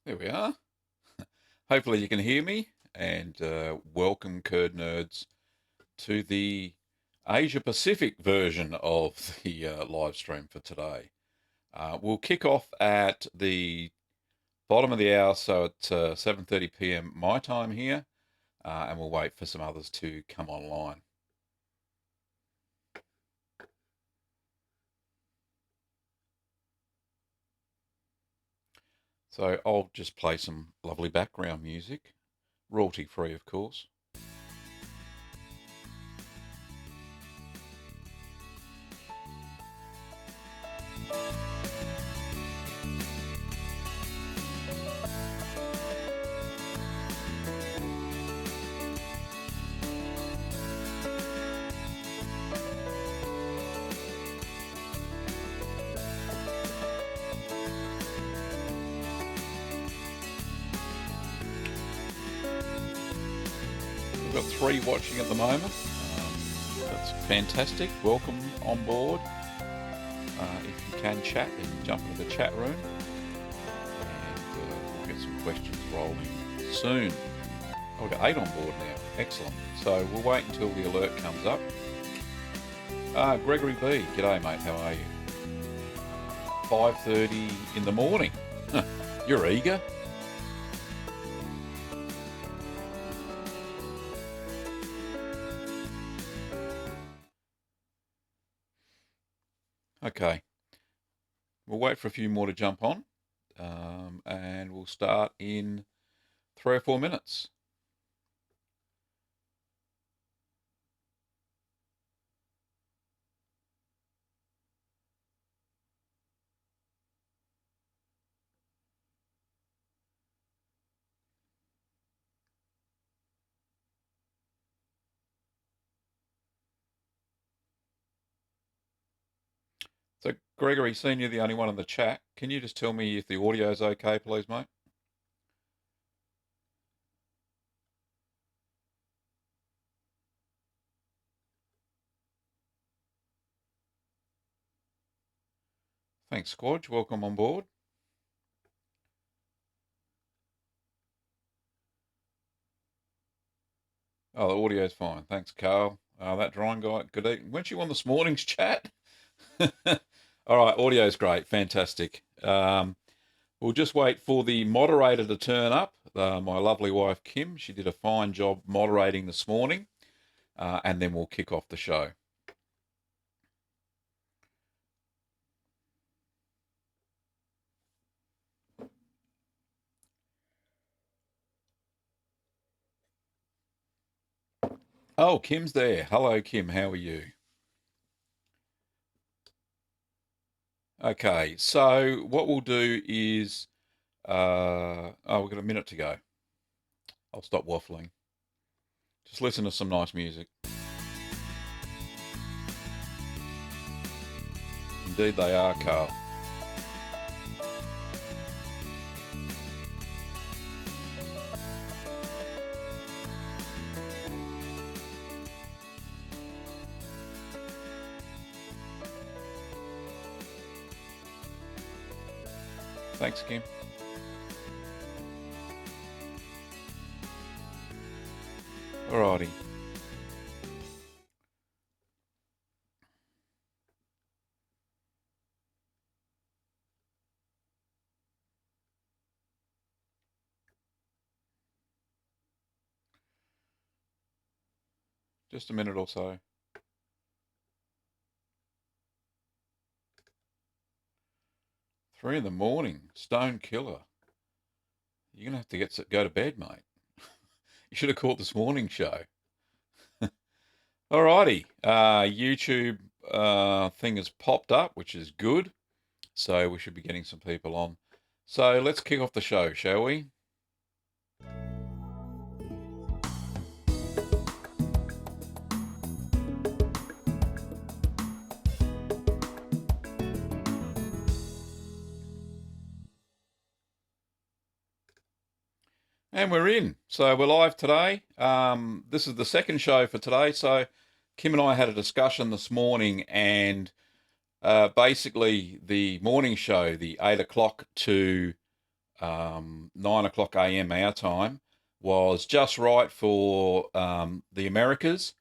There we are. Hopefully you can hear me, and welcome, Curd Nerds, to the Asia Pacific version of the live stream for today. We'll kick off at the bottom of the hour, so at 7:30 p.m. my time here, and we'll wait for some others to come online. So I'll just play some lovely background music, royalty free, of course. We've got 3 watching at the moment. That's fantastic. Welcome on board. If you can chat, then jump into the chat room, and we'll get some questions rolling soon. Oh, we've got 8 on board now. Excellent. So we'll wait until the alert comes up. Gregory B, g'day mate, how are you? 5:30 in the morning. You're eager. Okay, we'll wait for a few more to jump on, and we'll start in 3 or 4 minutes. So, Gregory, seeing you're the only one in the chat, can you just tell me if the audio's okay, please, mate? Thanks, Squadge. Welcome on board. Oh, the audio's fine. Thanks, Carl. That drawing guy, good evening. Weren't you on this morning's chat? All right, audio's great. Fantastic. We'll just wait for the moderator to turn up. My lovely wife, Kim, she did a fine job moderating this morning, and then we'll kick off the show. Oh, Kim's there. Hello, Kim. How are you? Okay, so what we'll do is, we've got a minute to go. I'll stop waffling. Just listen to some nice music. Indeed, they are, Carl. Thanks, Kim. Alrighty. Just a minute or so. 3 in the morning. Stone killer. You're gonna have to go to bed, mate. You should have caught this morning show. Alrighty. YouTube thing has popped up, which is good. So we should be getting some people on. So let's kick off the show, shall we? And we're in. So we're live today. This is the second show for today. So Kim and I had a discussion this morning, and basically the morning show, the 8 o'clock to 9 o'clock a.m. our time, was just right for the Americas,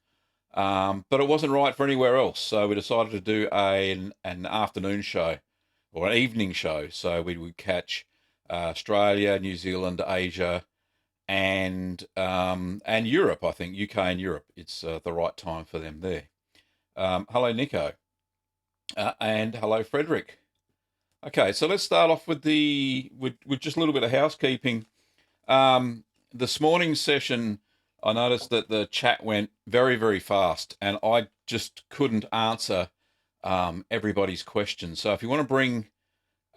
but it wasn't right for anywhere else. So we decided to do an afternoon show or an evening show. So we would catch Australia, New Zealand, Asia, and Europe. I think UK and Europe. It's the right time for them there. Hello, Nico, and hello, Frederick. Okay, so let's start off with with just a little bit of housekeeping. This morning's session, I noticed that the chat went very, very fast, and I just couldn't answer everybody's questions. So if you want to bring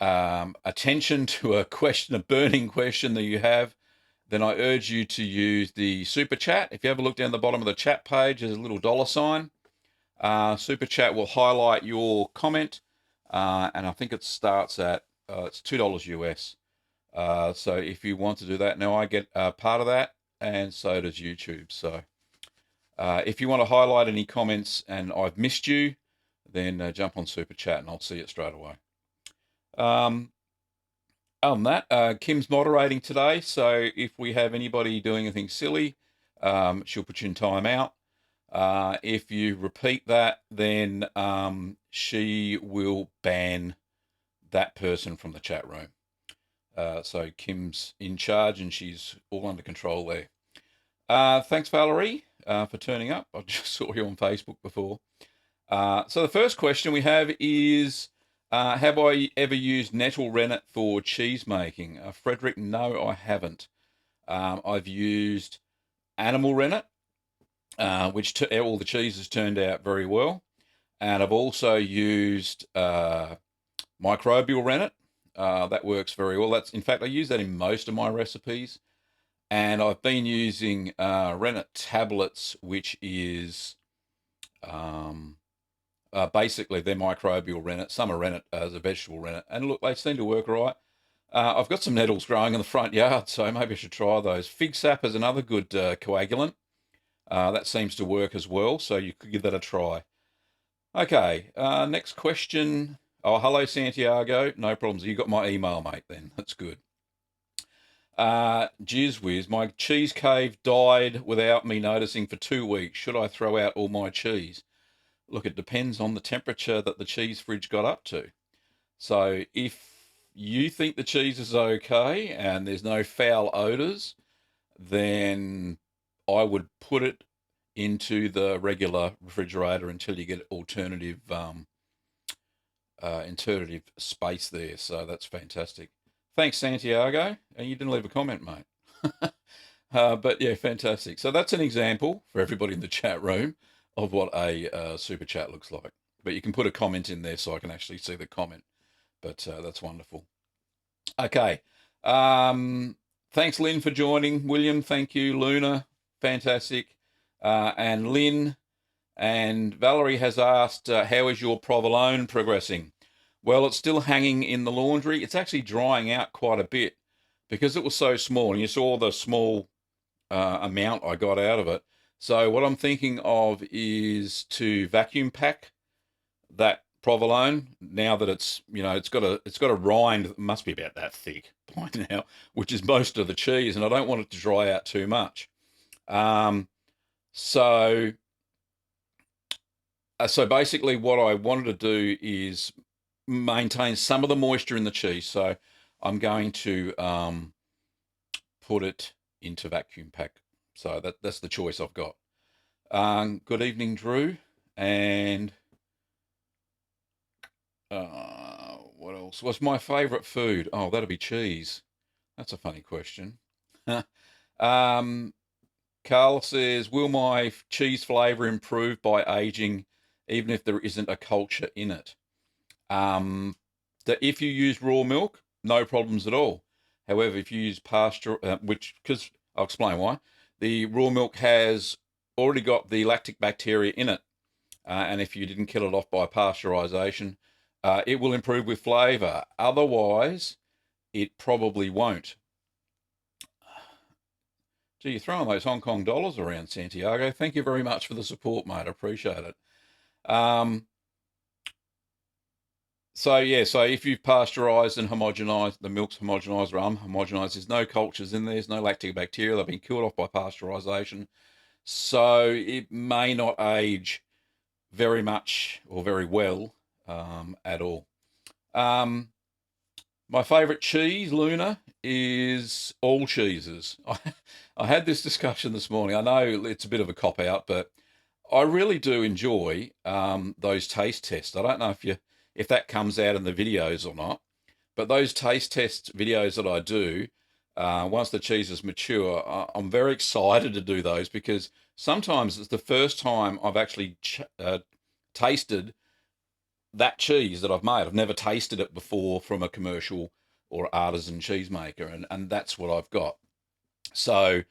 attention to a question, a burning question that you have, then I urge you to use the super chat. If you have a look down the bottom of the chat page, there's a little $sign. Super chat will highlight your comment, and I think it starts at it's $2 US. So if you want to do that, now I get part of that, and so does YouTube. So if you want to highlight any comments and I've missed you, then jump on super chat and I'll see it straight away. Other than that, Kim's moderating today, so if we have anybody doing anything silly, she'll put you in timeout. If you repeat that, then she will ban that person from the chat room. So Kim's in charge and she's all under control there. Thanks, Valerie, for turning up. I just saw you on Facebook before. So the first question we have is, have I ever used nettle rennet for cheese making? Frederick, no, I haven't. I've used animal rennet, which all the cheeses turned out very well. And I've also used microbial rennet. That works very well. In fact, I use that in most of my recipes. And I've been using rennet tablets, which is basically they're microbial rennet. Some are rennet as a vegetable rennet. And look, they seem to work all right. I've got some nettles growing in the front yard, so maybe I should try those. Fig sap is another good coagulant. That seems to work as well, so you could give that a try. Okay, next question. Oh, hello, Santiago. No problems. You got my email, mate, then. That's good. Jizz whiz, my cheese cave died without me noticing for 2 weeks. Should I throw out all my cheese? Look, it depends on the temperature that the cheese fridge got up to. So if you think the cheese is okay and there's no foul odors, then I would put it into the regular refrigerator until you get alternative space there. So that's fantastic. Thanks, Santiago. And you didn't leave a comment, mate. But yeah, fantastic. So that's an example for everybody in the chat room of what a super chat looks like. But you can put a comment in there so I can actually see the comment. But that's wonderful. Okay. Thanks, Lynn, for joining. William, thank you. Luna, fantastic. And Lynn and Valerie has asked, how is your provolone progressing? Well, it's still hanging in the laundry. It's actually drying out quite a bit because it was so small. And you saw the small amount I got out of it. So what I'm thinking of is to vacuum pack that provolone now that it's got a rind that must be about that thick by now, which is most of the cheese, and I don't want it to dry out too much. So basically what I wanted to do is maintain some of the moisture in the cheese. So I'm going to put it into vacuum pack. So that's the choice I've got. Good evening, Drew. And what else? What's my favourite food? Oh, that'd be cheese. That's a funny question. Carl says, will my cheese flavour improve by aging, even if there isn't a culture in it? That if you use raw milk, no problems at all. However, if you use pasture, because I'll explain why, the raw milk has already got the lactic bacteria in it, and if you didn't kill it off by pasteurisation, it will improve with flavour. Otherwise, it probably won't. Gee, you're throwing those Hong Kong dollars around, Santiago. Thank you very much for the support, mate. I appreciate it. So yeah, so if you've pasteurised and homogenised, the milk's homogenised or unhomogenised, there's no cultures in there, there's no lactobacteria, they've been killed off by pasteurisation. So it may not age very much or very well at all. Um, my favourite cheese, Luna, is all cheeses. I had this discussion this morning. I know it's a bit of a cop out, but I really do enjoy those taste tests. I don't know if that comes out in the videos or not, but those taste test videos that I do, once the cheese is mature, I'm very excited to do those because sometimes it's the first time I've actually tasted that cheese that I've made. I've never tasted it before from a commercial or artisan cheesemaker, and that's what I've got. So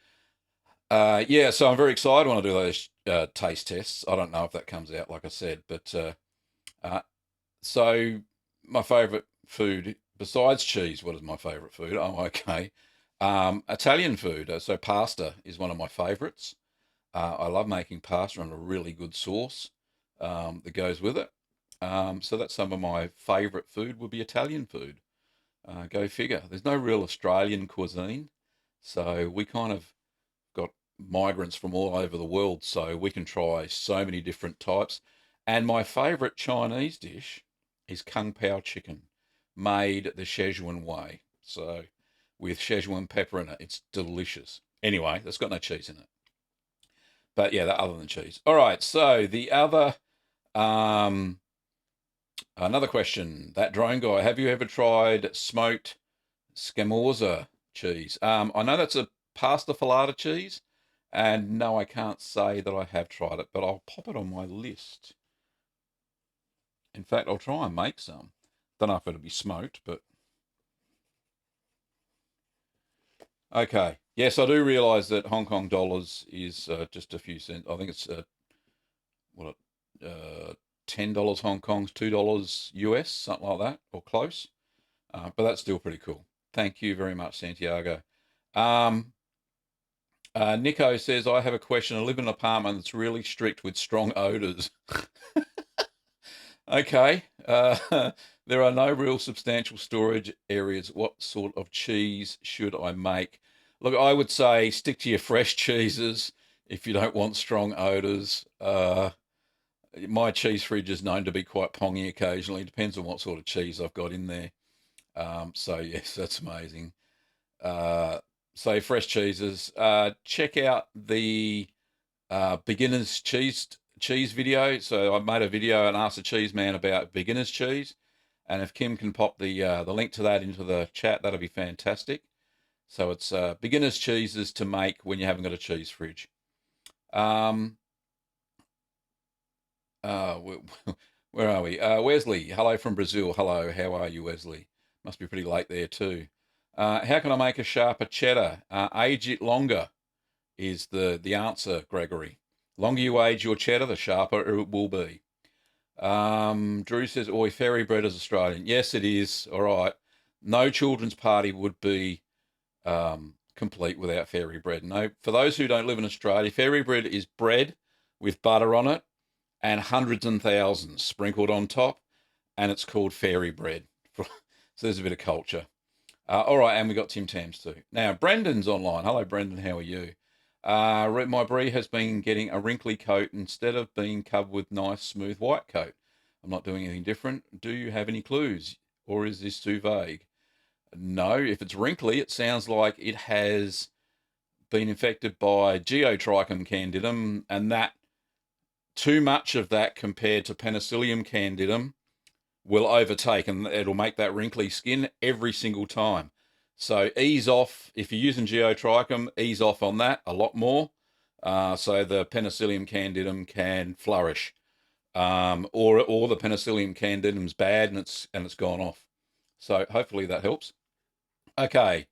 yeah, so I'm very excited when I do those taste tests. I don't know if that comes out, like I said, but uh, so my favourite food besides cheese, what is my favourite food? Oh, okay, Italian food. So pasta is one of my favourites. I love making pasta and a really good sauce that goes with it. So that's some of my favourite food would be Italian food. Go figure. There's no real Australian cuisine, so we kind of got migrants from all over the world, so we can try so many different types. And my favourite Chinese dish is Kung Pao chicken, made the Szechuan way. So with Szechuan pepper in it, it's delicious. Anyway, that's got no cheese in it. But yeah, that other than cheese. All right, so the other um another question. That drone guy, have you ever tried smoked scamorza cheese? I know that's a pasta filata cheese, and no, I can't say that I have tried it, but I'll pop it on my list. In fact, I'll try and make some. Don't know if it'll be smoked, but okay. Yes, I do realise that Hong Kong dollars is just a few cents. I think it's what $10 Hong Kong's $2 US, something like that, or close. But that's still pretty cool. Thank you very much, Santiago. Um, Nico says, I have a question. I live in an apartment that's really strict with strong odours. Okay. There are no real substantial storage areas. What sort of cheese should I make? Look, I would say stick to your fresh cheeses if you don't want strong odours. My cheese fridge is known to be quite pongy occasionally. Depends on what sort of cheese I've got in there. So yes, that's amazing. Uh, so fresh cheeses. Check out the beginners cheese video. So I made a video and asked the cheese man about beginners cheese, and if Kim can pop the link to that into the chat, that'll be fantastic. So it's beginners cheeses to make when you haven't got a cheese fridge. Um, where, where are we? Wesley, hello from Brazil. Hello, how are you, Wesley? Must be pretty late there too. How can I make a sharper cheddar? Age it longer is the answer, Gregory. Longer you age your cheddar, the sharper it will be. Drew says, "Oi, fairy bread is Australian." Yes, it is. All right. No children's party would be complete without fairy bread. No, for those who don't live in Australia, fairy bread is bread with butter on it and hundreds and thousands sprinkled on top, and it's called fairy bread. So there's a bit of culture. All right, and we got Tim Tams too. Now, Brendan's online. Hello, Brendan. How are you? My brie has been getting a wrinkly coat instead of being covered with nice, smooth white coat. I'm not doing anything different. Do you have any clues, or is this too vague? No, if it's wrinkly, it sounds like it has been infected by Geotrichum candidum, and that too much of that compared to Penicillium candidum will overtake, and it'll make that wrinkly skin every single time. So ease off if you're using Geotrichum. Ease off on that a lot more, so the Penicillium candidum can flourish, or the Penicillium candidum's bad and it's gone off. So hopefully that helps. Okay.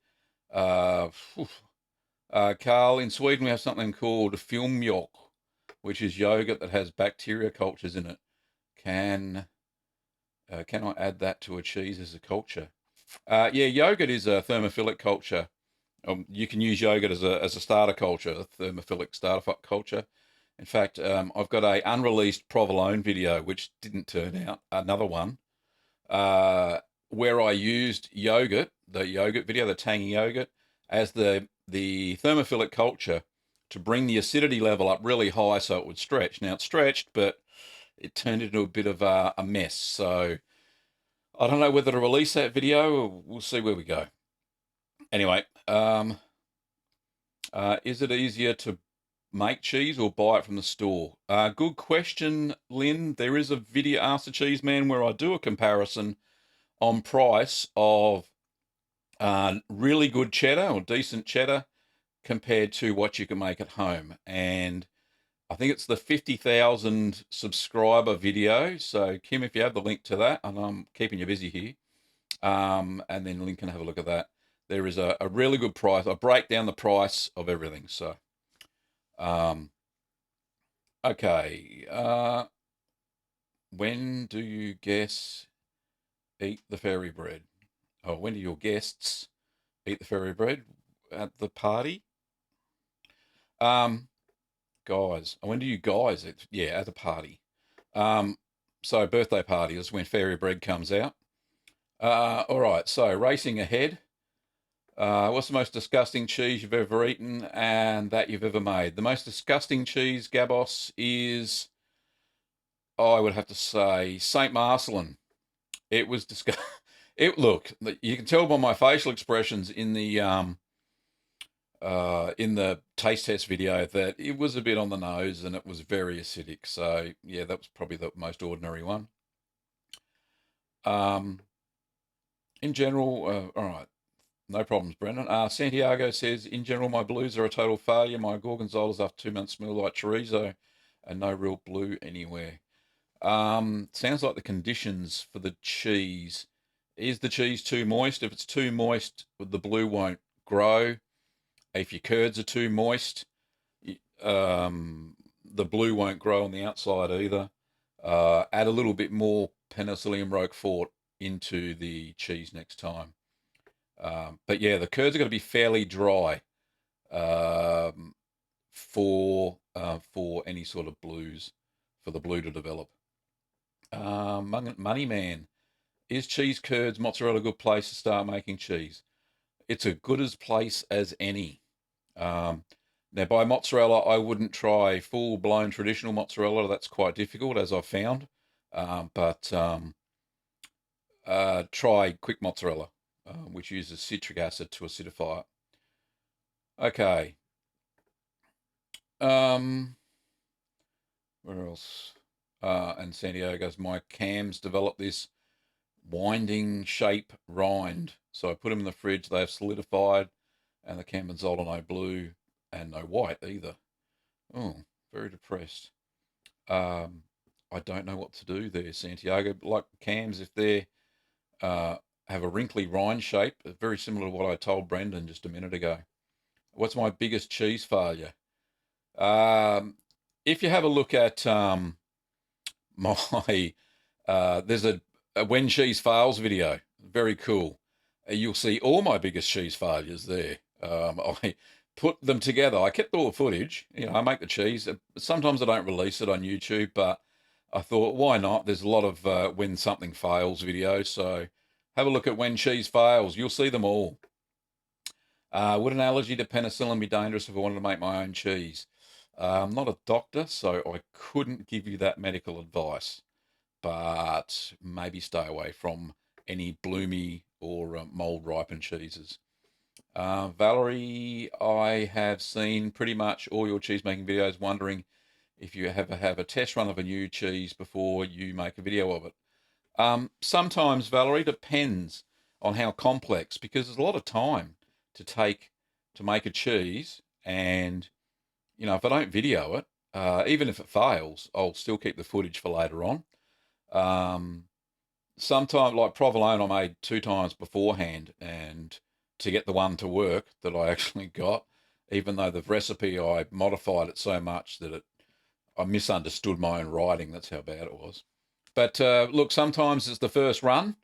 Uh, Carl, in Sweden we have something called filmjölk, which is yogurt that has bacteria cultures in it. Can I add that to a cheese as a culture? Yeah, yogurt is a thermophilic culture. You can use yogurt as a starter culture, a thermophilic starter culture. In fact, I've got a unreleased provolone video which didn't turn out. Another one where I used yogurt, the yogurt video, the tangy yogurt, as the thermophilic culture to bring the acidity level up really high so it would stretch. Now it stretched, but it turned into a bit of a mess. So I don't know whether to release that video, or we'll see where we go. Anyway, is it easier to make cheese or buy it from the store? Good question, Lynn. There is a video, Ask the Cheeseman, where I do a comparison on price of really good cheddar or decent cheddar compared to what you can make at home. And I think it's the 50,000 subscriber video. So, Kim, if you have the link to that, and I'm keeping you busy here, and then Lynn can have a look at that. There is a really good price. I break down the price of everything. So, okay. When do you guess eat the fairy bread? Oh, when do your guests eat the fairy bread at the party? Guys, when do you guys eat? Yeah, at the party. So birthday party is when fairy bread comes out. All right, so racing ahead. What's the most disgusting cheese you've ever eaten and that you've ever made? The most disgusting cheese, Gabos, is, I would have to say, St. Marcelin. It was disgusting. Look, you can tell by my facial expressions in the taste test video that it was a bit on the nose and it was very acidic. So yeah, that was probably the most ordinary one. In general, all right, no problems, Brendan. Santiago says, in general, my blues are a total failure. My gorgonzola's after 2 months smell like chorizo and no real blue anywhere. Sounds like the conditions for the cheese. Is the cheese too moist? If it's too moist, the blue won't grow. If your curds are too moist, the blue won't grow on the outside either. Add a little bit more Penicillium roquefort into the cheese next time. But yeah, the curds are going to be fairly dry for any sort of blues, for the blue to develop. Money Man, is cheese curds mozzarella a good place to start making cheese? It's as good as place as any. Now, by mozzarella, I wouldn't try full-blown traditional mozzarella. That's quite difficult, as I've found. But try quick mozzarella, which uses citric acid to acidify it. Okay. Where else? And Santiago goes, my cams developed this winding shape rind. So I put them in the fridge. They have solidified, and the Campbell's no blue and no white either. Oh, very depressed. I don't know what to do there, Santiago. Like cams, if they have a wrinkly rind shape, very similar to what I told Brendan just a minute ago. What's my biggest cheese failure? If you have a look at my there's a when cheese fails video, very cool. You'll see all my biggest cheese failures there. I put them together. I kept all the footage. I make the cheese. Sometimes I don't release it on YouTube, but I thought, why not? There's a lot of when something fails videos, so have a look at when cheese fails. You'll see them all. Would an allergy to penicillin be dangerous if I wanted to make my own cheese? I'm not a doctor, so I couldn't give you that medical advice, but maybe stay away from any bloomy or mold-ripened cheeses. Valerie, I have seen pretty much all your cheese-making videos, wondering if you ever have a test run of a new cheese before you make a video of it. Sometimes, Valerie, depends on how complex, because there's a lot of time to take to make a cheese, and if I don't video it, even if it fails, I'll still keep the footage for later on. Sometimes, like provolone, I made 2 times beforehand, and to get the one to work that I actually got, even though the recipe, I modified it so much that I misunderstood my own writing. That's how bad it was. But look, sometimes it's the first run.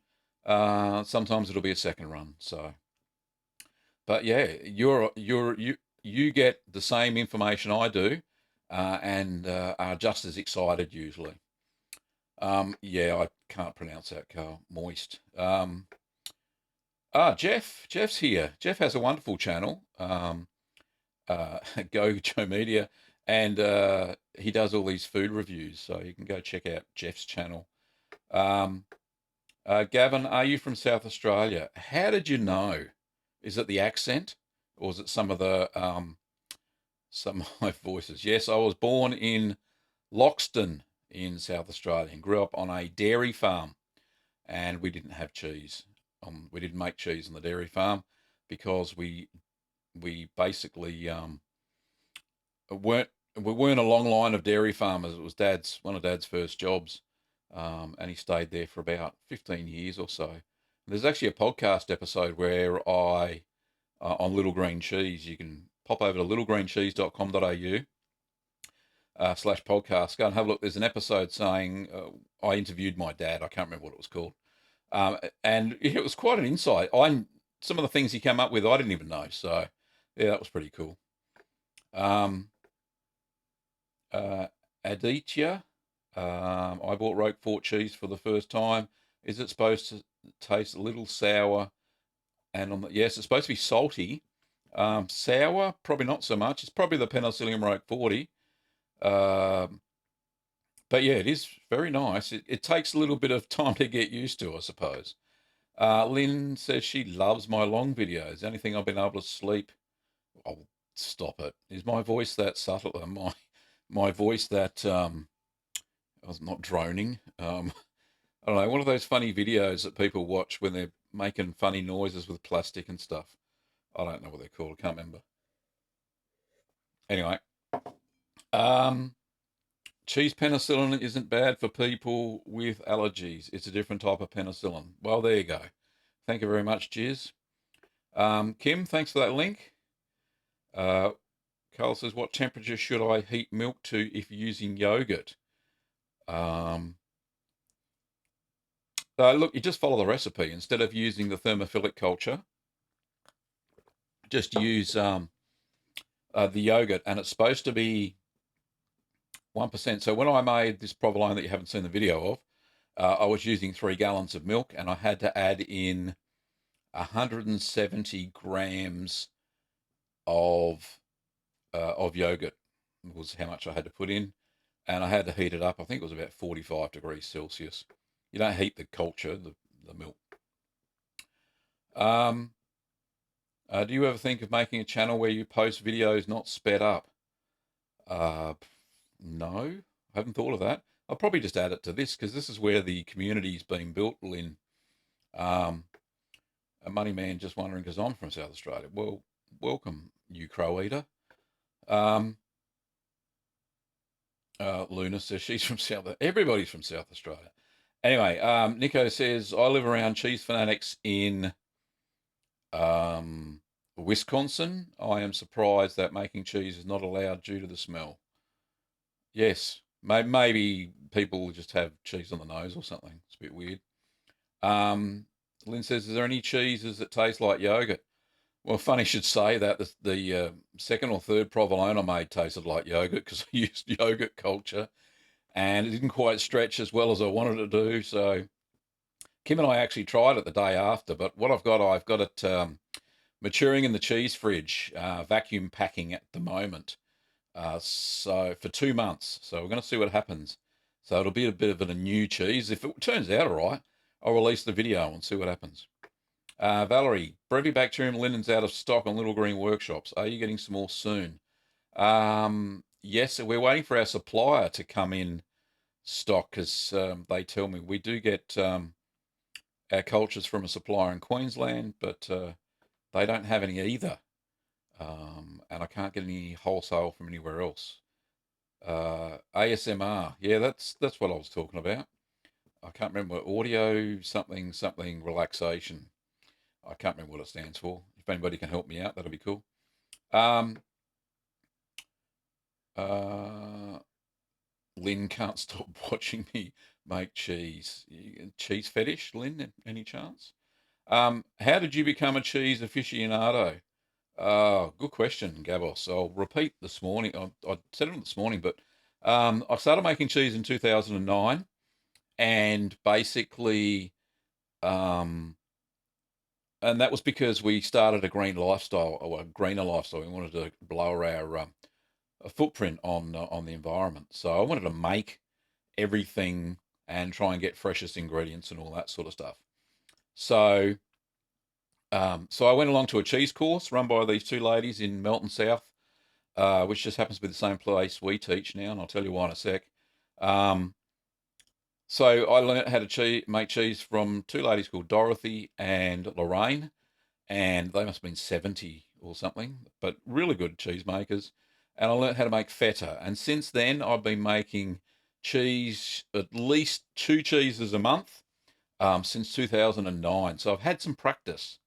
Sometimes it'll be a second run. So, but yeah, you get the same information I do, and are just as excited usually. Yeah, I can't pronounce that, Carl. Moist. Jeff's here. Jeff has a wonderful channel, Go Joe Media, and he does all these food reviews, so you can go check out Jeff's channel. Um, Gavin, are you from South Australia? How did you know? Is it the accent, or is it some of my voices? Yes, I was born in Loxton in South Australia and grew up on a dairy farm, and we didn't have cheese. We didn't make cheese on the dairy farm because we basically weren't we weren't a long line of dairy farmers. It was one of Dad's first jobs, and he stayed there for about 15 years or so. There's actually a podcast episode where I on Little Green Cheese. You can pop over to littlegreencheese.com.au /podcast. Go and have a look. There's an episode saying I interviewed my dad. I can't remember what it was called, and it was quite an insight. Some of the things he came up with I didn't even know. So yeah, that was pretty cool. Aditya, I bought Roquefort cheese for the first time. Is it supposed to taste a little sour? And yes, it's supposed to be salty. Sour, probably not so much. It's probably the Penicillium Roquefort. But yeah, it is very nice. It takes a little bit of time to get used to, I suppose. Lynn says she loves my long videos. The only thing I've been able to sleep. Oh, stop it. Is my voice that subtle? My voice that I was not droning. I don't know. One of those funny videos that people watch when they're making funny noises with plastic and stuff. I don't know what they're called. I can't remember. Anyway, cheese penicillin isn't bad for people with allergies. It's a different type of penicillin. Well, there you go. Thank you very much, Jizz. Kim, thanks for that link. Carl says, what temperature should I heat milk to if using yogurt? Look, you just follow the recipe. Instead of using the thermophilic culture, just use the yogurt, and it's supposed to be 1%. So when I made this provolone that you haven't seen the video of, I was using 3 gallons of milk, and I had to add in 170 grams of yogurt was how much I had to put in, and I had to heat it up. I think it was about 45 degrees Celsius. You don't heat the culture, the milk. Do you ever think of making a channel where you post videos not sped up? No, I haven't thought of that. I'll probably just add it to this because this is where the community's being built, Lynn. A money man just wondering because I'm from South Australia. Well, welcome, you crow eater. Luna says she's from everybody's from South Australia. Anyway, Nico says, I live around cheese fanatics in Wisconsin. I am surprised that making cheese is not allowed due to the smell. Yes, maybe people just have cheese on the nose or something. It's a bit weird. Lynn says, is there any cheeses that taste like yogurt? Well, funny you should say that. The second or third provolone I made tasted like yogurt because I used yogurt culture, and it didn't quite stretch as well as I wanted to do. So Kim and I actually tried it the day after, but what I've got it maturing in the cheese fridge, vacuum packing at the moment. So for 2 months. So we're going to see what happens. So it'll be a bit of a new cheese. If it turns out all right, I'll release the video and see what happens. Valerie, Brevibacterium linen's out of stock on Little Green Workshops. Are you getting some more soon? Yes, we're waiting for our supplier to come in stock because they tell me we do get our cultures from a supplier in Queensland, but they don't have any either. And I can't get any wholesale from anywhere else. ASMR, yeah, that's what I was talking about. I can't remember audio something relaxation. I can't remember what it stands for. If anybody can help me out, that'll be cool. Lynn can't stop watching me make cheese. Cheese fetish, Lynn? Any chance? How did you become a cheese aficionado? Good question, Gavos. I'll repeat this morning. I said it this morning, but I started making cheese in 2009, and basically, and that was because we started a green lifestyle, or a greener lifestyle. We wanted to lower our footprint on the environment. So I wanted to make everything and try and get freshest ingredients and all that sort of stuff. So, so I went along to a cheese course run by these two ladies in Melton South, which just happens to be the same place we teach now, and I'll tell you why in a sec. Um, so I learned how to make cheese from two ladies called Dorothy and Lorraine, and they must have been 70 or something, but really good cheese makers. And I learned how to make feta, and since then I've been making cheese, at least two cheeses a month, since 2009. So I've had some practice,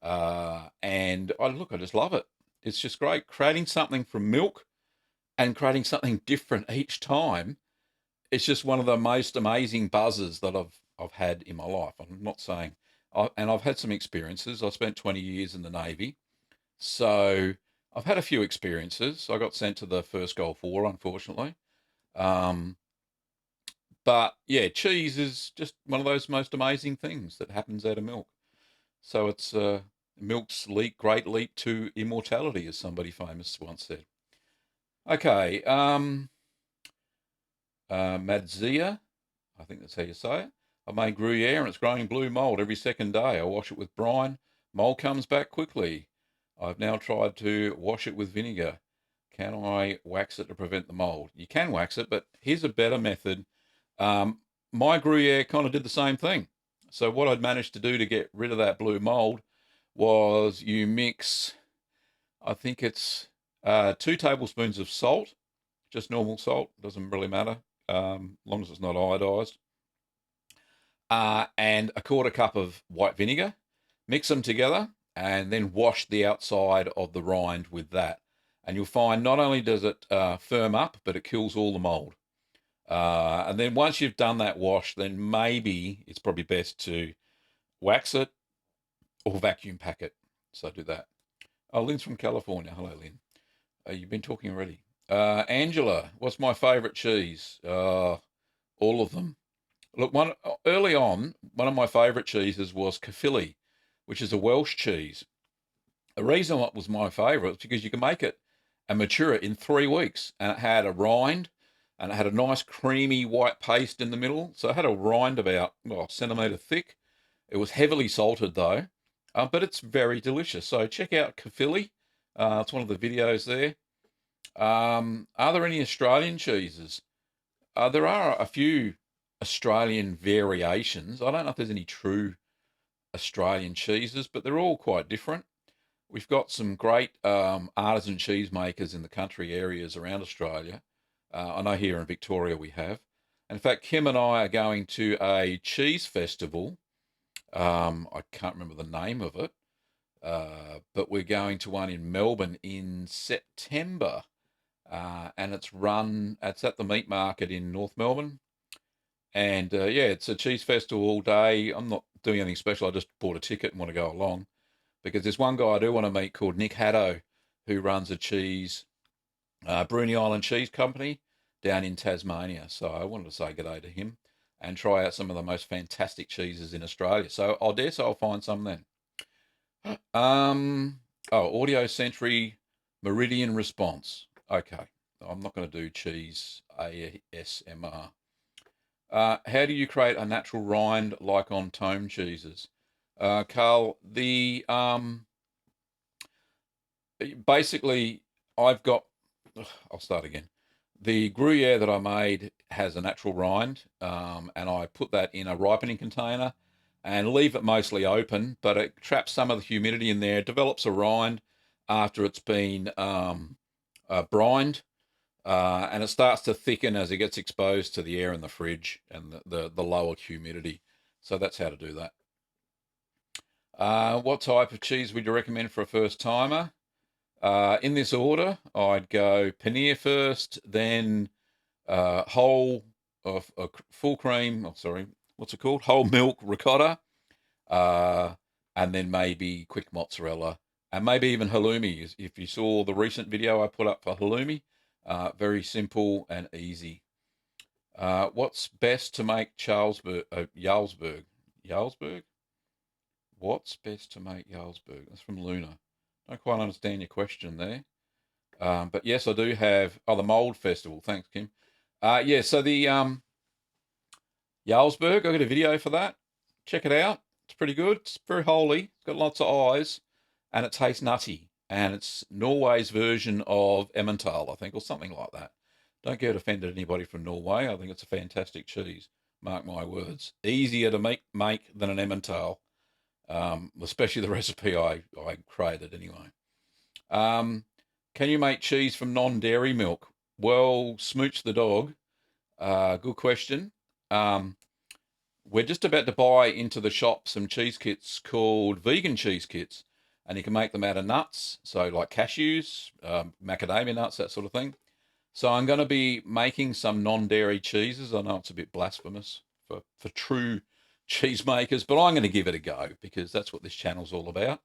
and I just love it. It's just great creating something from milk and creating something different each time. It's just one of the most amazing buzzes that I've had in my life. I'm not saying, and I've had some experiences. I spent 20 years in the Navy, so I've had a few experiences. I got sent to the first Gulf War, unfortunately. Um, but yeah, cheese is just one of those most amazing things that happens out of milk. So it's milk's great leap to immortality, as somebody famous once said. Okay, Madzia, I think that's how you say it. I made Gruyere and it's growing blue mold every second day. I wash it with brine. Mold comes back quickly. I've now tried to wash it with vinegar. Can I wax it to prevent the mold? You can wax it, but here's a better method. Um, my Gruyere kind of did the same thing. So what I'd managed to do to get rid of that blue mold was you mix, I think it's 2 tablespoons of salt, just normal salt, doesn't really matter, as long as it's not iodized, and a quarter cup of white vinegar. Mix them together and then wash the outside of the rind with that. And you'll find not only does it firm up, but it kills all the mold. And then once you've done that wash, then maybe it's probably best to wax it or vacuum pack it. So do that. Oh, Lynn's from California. Hello, Lynn. You've been talking already. Angela, what's my favourite cheese? All of them. Look, early on, one of my favourite cheeses was Caerphilly, which is a Welsh cheese. The reason it was my favourite was because you can make it and mature it in 3 weeks, and it had a rind, and it had a nice creamy white paste in the middle. So it had a rind about a centimetre thick. It was heavily salted though, but it's very delicious. So check out Caerphilly. It's one of the videos there. Are there any Australian cheeses? There are a few Australian variations. I don't know if there's any true Australian cheeses, but they're all quite different. We've got some great artisan cheesemakers in the country areas around Australia. I know here in Victoria we have. In fact, Kim and I are going to a cheese festival. I can't remember the name of it, but we're going to one in Melbourne in September. And it's at the meat market in North Melbourne. And yeah, it's a cheese festival all day. I'm not doing anything special. I just bought a ticket and want to go along because there's one guy I do want to meet called Nick Haddo, who runs a Bruny Island Cheese Company down in Tasmania. So I wanted to say good day to him and try out some of the most fantastic cheeses in Australia. So I dare say I'll find some then. Audio Century Meridian Response. Okay, I'm not going to do cheese ASMR. How do you create a natural rind like on tome cheeses? Carl, basically I've got, I'll start again. The Gruyere that I made has a natural rind, and I put that in a ripening container and leave it mostly open, but it traps some of the humidity in there, develops a rind after it's been brined, and it starts to thicken as it gets exposed to the air in the fridge and the lower humidity. So that's how to do that. What type of cheese would you recommend for a first timer? In this order, I'd go paneer first, then whole full cream. Oh, sorry, what's it called? Whole milk ricotta, and then maybe quick mozzarella, and maybe even halloumi. If you saw the recent video I put up for halloumi, very simple and easy. What's best to make Jarlsberg? Jarlsberg? What's best to make Jarlsberg? That's from Luna. Don't quite understand your question there. But yes, I do have. Oh, the Mold Festival. Thanks, Kim. Yeah, so the Jarlsberg, I got a video for that. Check it out. It's pretty good. It's very holy. It's got lots of eyes, and it tastes nutty. And it's Norway's version of Emmental, I think, or something like that. Don't get offended anybody from Norway. I think it's a fantastic cheese. Mark my words. Easier to make than an Emmental, especially the recipe I created anyway. Can you make cheese from non-dairy milk? Well, Smooch the dog. Good question. Um, we're just about to buy into the shop some cheese kits called vegan cheese kits, and you can make them out of nuts, so like cashews, macadamia nuts, that sort of thing. So I'm going to be making some non-dairy cheeses. I know it's a bit blasphemous for true cheesemakers, but I'm going to give it a go because that's what this channel's all about.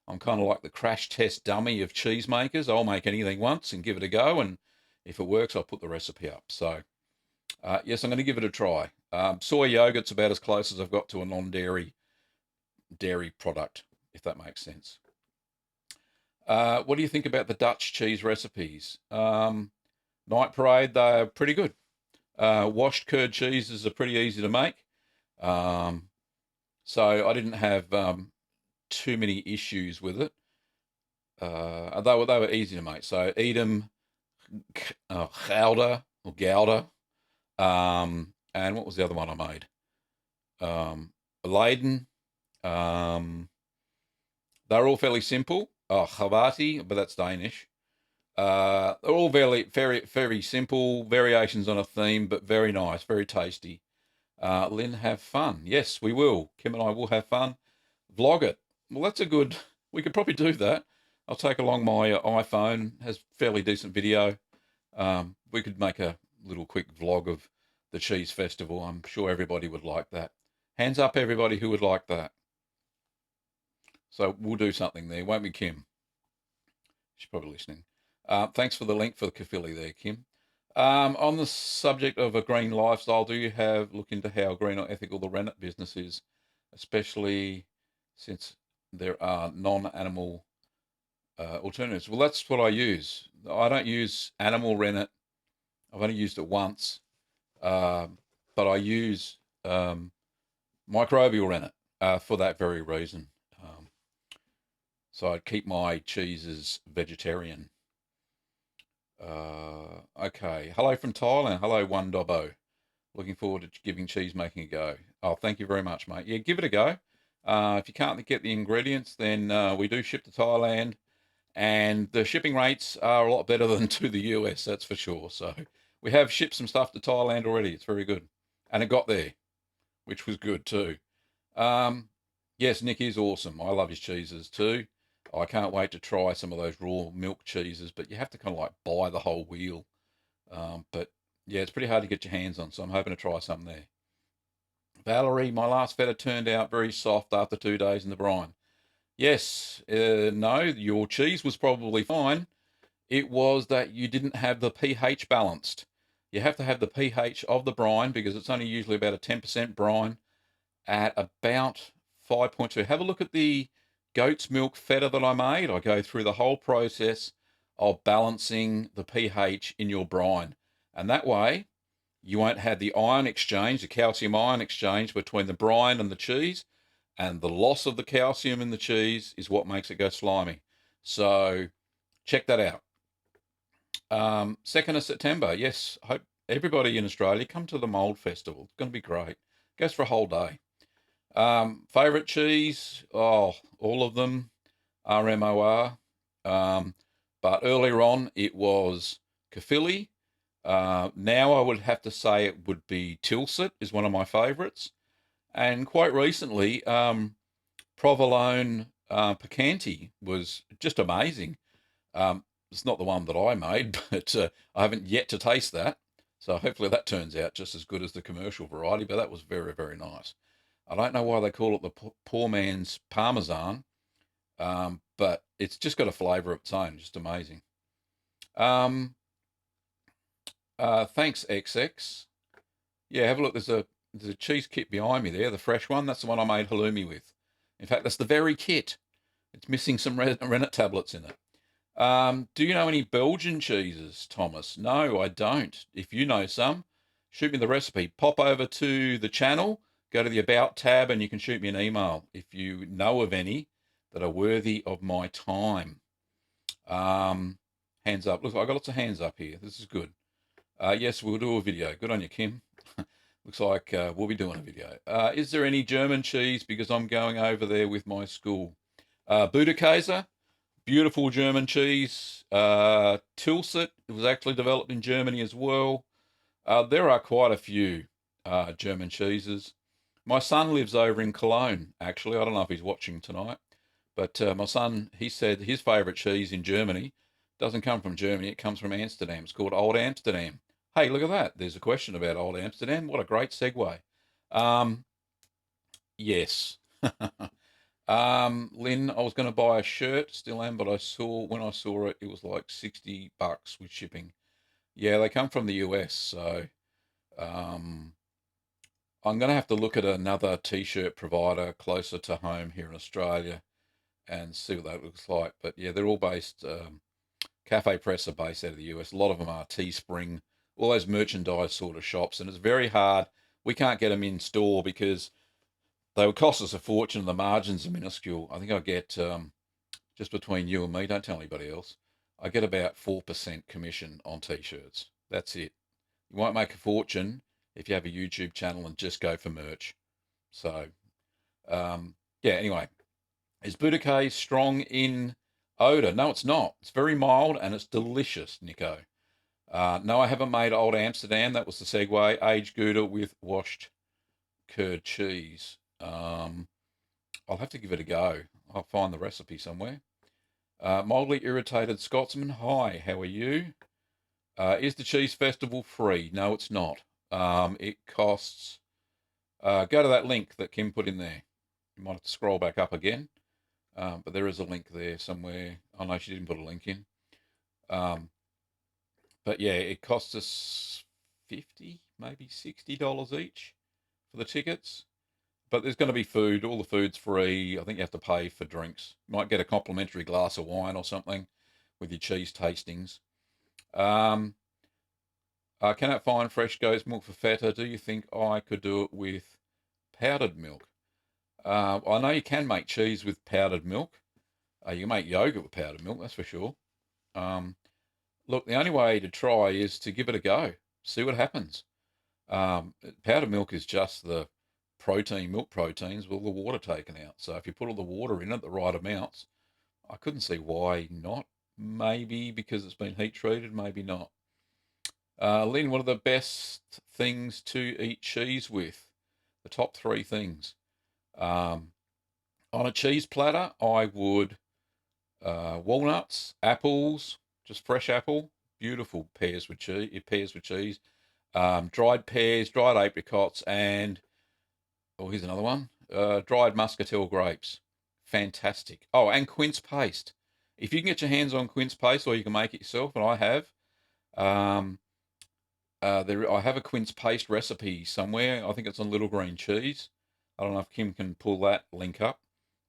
I'm kind of like the crash test dummy of cheesemakers. I'll make anything once and give it a go, and if it works, I'll put the recipe up. So yes, I'm going to give it a try. Soy yogurt's about as close as I've got to a non-dairy dairy product, if that makes sense. What do you think about the Dutch cheese recipes? Night Parade, they're pretty good. Washed curd cheeses are pretty easy to make. So I didn't have too many issues with it. They were easy to make. So Edam, Gouda or Gouda, and what was the other one I made? Leiden. They're all fairly simple. Oh, Havarti, but that's Danish. They're all very simple variations on a theme, but very nice, very tasty. Lynn, have fun. Yes, we will. Kim and I will have fun. Vlog it. Well, that's a good. We could probably do that. I'll take along my iPhone. Has fairly decent video. We could make a little quick vlog of the cheese festival. I'm sure everybody would like that. Hands up, everybody who would like that. So we'll do something there, won't we, Kim? She's probably listening. Thanks for the link for the kafili there, Kim. On the subject of a green lifestyle, do you have look into how green or ethical the Rennet business is, especially since there are non-animal alternatives? Well, that's what I use. I don't use animal rennet. I've only used it once, but I use microbial rennet for that very reason. So I'd keep my cheeses vegetarian. Okay. Hello from Thailand. Hello, One Dobbo. Looking forward to giving cheese making a go. Oh, thank you very much, mate. Yeah, give it a go. If you can't get the ingredients, then we do ship to Thailand, and the shipping rates are a lot better than to the US, that's for sure. So we have shipped some stuff to Thailand already. It's very good. And it got there, which was good too. Yes, Nick is awesome. I love his cheeses too. I can't wait to try some of those raw milk cheeses, but you have to kind of like buy the whole wheel. But yeah, it's pretty hard to get your hands on, so I'm hoping to try some there. Valerie, my last feta turned out very soft after 2 days in the brine. Yes, no, your cheese was probably fine. It was that you didn't have the pH balanced. You have to have the pH of the brine because it's only usually about a 10% brine at about 5.2. Have a look at the goat's milk feta that I made. I go through the whole process of balancing the pH in your brine. And that way, you won't have the ion exchange, the calcium ion exchange between the brine and the cheese. And the loss of the calcium in the cheese is what makes it go slimy. So check that out. 2nd of September. Yes, I hope everybody in Australia come to the Mold Festival. It's going to be great. It goes for a whole day. Favorite cheese? Oh, all of them. RMOR. But earlier on, it was kafili. Now I would have to say it would be Tilsit is one of my favourites. And quite recently, provolone picanti was just amazing. It's not the one that I made, but I haven't yet to taste that. So hopefully that turns out just as good as the commercial variety, but that was very, very nice. I don't know why they call it the poor man's parmesan, but it's just got a flavour of its own, just amazing. Thanks, XX. Yeah, have a look. There's a cheese kit behind me there, the fresh one. That's the one I made halloumi with. In fact, that's the very kit. It's missing some rennet tablets in it. Do you know any Belgian cheeses, Thomas? No, I don't. If you know some, shoot me the recipe. Pop over to the channel, go to the About tab, and you can shoot me an email if you know of any that are worthy of my time. Hands up. Look, I got lots of hands up here. This is good. Yes, we'll do a video. Good on you, Kim. Looks like we'll be doing a video. Is there any German cheese? Because I'm going over there with my school. Buderkäse, beautiful German cheese. Tilsit, it was actually developed in Germany as well. There are quite a few German cheeses. My son lives over in Cologne, actually. I don't know if he's watching tonight. But my son, he said his favourite cheese in Germany doesn't come from Germany, it comes from Amsterdam. It's called Old Amsterdam. Hey, look at that. There's a question about Old Amsterdam. What a great segue. Um, yes. Lynn, I was going to buy a shirt, still am, but when I saw it, it was like $60 with shipping. Yeah, they come from the US, so um, I'm going to have to look at another t-shirt provider closer to home here in Australia and see what that looks like. But yeah, they're all based. Cafe Press are based out of the US. A lot of them are Teespring, all those merchandise sort of shops, and it's very hard. We can't get them in store because they would cost us a fortune. The margins are minuscule. I think I get just between you and me. Don't tell anybody else. I get about 4% commission on t-shirts. That's it. You won't make a fortune if you have a YouTube channel and just go for merch. So, yeah. Anyway, is Boudiquet strong in odour? No, it's not. It's very mild and it's delicious, Nico. No, I haven't made Old Amsterdam. That was the segue. Aged Gouda with washed curd cheese. I'll have to give it a go. I'll find the recipe somewhere. Mildly irritated Scotsman. Hi, how are you? Is the cheese festival free? No, it's not. It costs. Go to that link that Kim put in there. You might have to scroll back up again. But there is a link there somewhere. I know she didn't put a link in. But yeah, it costs us 50, maybe $60 each for the tickets. But there's going to be food. All the food's free. I think you have to pay for drinks. You might get a complimentary glass of wine or something with your cheese tastings. Cannot find fresh goat's milk for feta. Do you think I could do it with powdered milk? I know you can make cheese with powdered milk. You can make yogurt with powdered milk, that's for sure. Look, the only way to try is to give it a go, see what happens. Powdered milk is just the milk proteins with all the water taken out. So if you put all the water in at the right amounts, I couldn't see why not. Maybe because it's been heat treated, maybe not. Lynn, what are the best things to eat cheese with? The top three things. On a cheese platter, I would walnuts, apples, just fresh apple, beautiful pears with cheese, dried pears, dried apricots, and here's another one, dried muscatel grapes, fantastic. Oh, and quince paste. If you can get your hands on quince paste, or you can make it yourself, and I have. I have a quince paste recipe somewhere. I think it's on Little Green Cheese. I don't know if Kim can pull that link up,